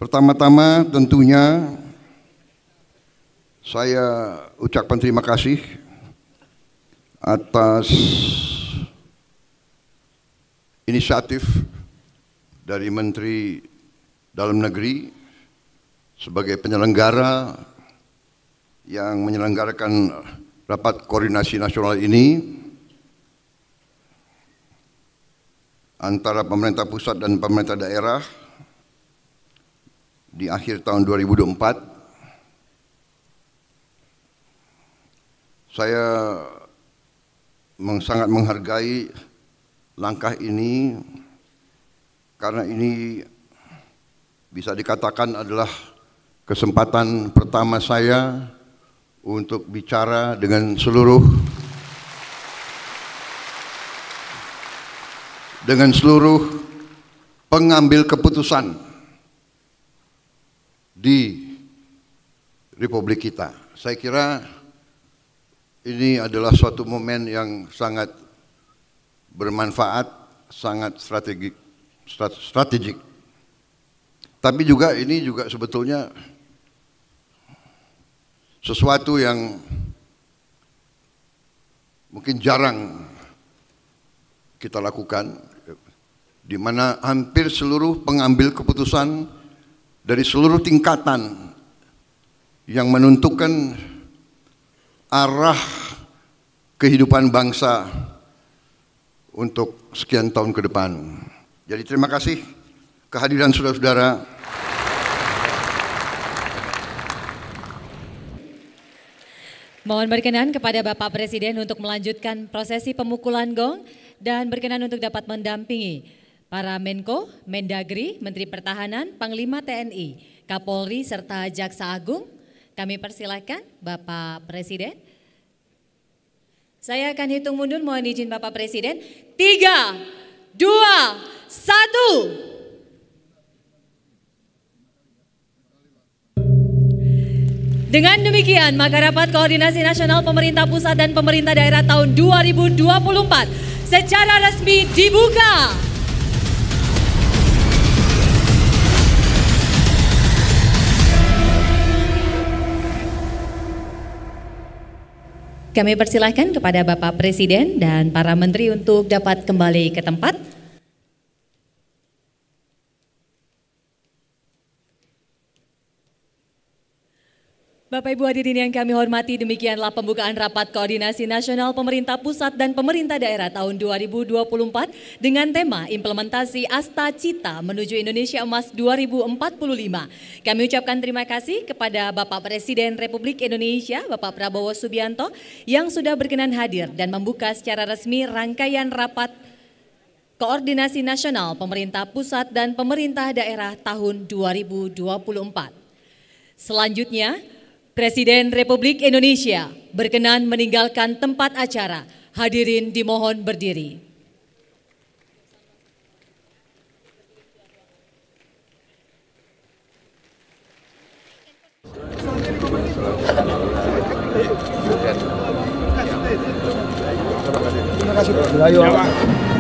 Pertama-tama tentunya saya ucapkan terima kasih atas inisiatif dari Menteri Dalam Negeri sebagai penyelenggara yang menyelenggarakan rapat koordinasi nasional ini antara pemerintah pusat dan pemerintah daerah di akhir tahun 2024. Saya sangat menghargai langkah ini karena ini bisa dikatakan adalah kesempatan pertama saya untuk bicara dengan seluruh pengambil keputusan di Republik kita. Saya kira ini adalah suatu momen yang sangat bermanfaat, sangat strategik. Tapi juga ini juga sebetulnya sesuatu yang mungkin jarang kita lakukan, di mana hampir seluruh pengambil keputusan dari seluruh tingkatan yang menentukan arah kehidupan bangsa untuk sekian tahun ke depan. Jadi terima kasih kehadiran saudara-saudara. Mohon berkenan kepada Bapak Presiden untuk melanjutkan prosesi pemukulan gong dan berkenan untuk dapat mendampingi para Menko, Mendagri, Menteri Pertahanan, Panglima TNI, Kapolri, serta Jaksa Agung. Kami persilakan Bapak Presiden. Saya akan hitung mundur, mohon izin Bapak Presiden. 3, 2, 1. Dengan demikian, maka Rapat Koordinasi Nasional Pemerintah Pusat dan Pemerintah Daerah tahun 2024 secara resmi dibuka. Kami persilahkan kepada Bapak Presiden dan para Menteri untuk dapat kembali ke tempat. Bapak Ibu hadirin yang kami hormati, demikianlah pembukaan Rapat Koordinasi Nasional Pemerintah Pusat dan Pemerintah Daerah tahun 2024 dengan tema Implementasi Asta Cita Menuju Indonesia Emas 2045. Kami ucapkan terima kasih kepada Bapak Presiden Republik Indonesia, Bapak Prabowo Subianto, yang sudah berkenan hadir dan membuka secara resmi rangkaian Rapat Koordinasi Nasional Pemerintah Pusat dan Pemerintah Daerah tahun 2024. Selanjutnya, Presiden Republik Indonesia berkenan meninggalkan tempat acara. Hadirin dimohon berdiri. Terima kasih.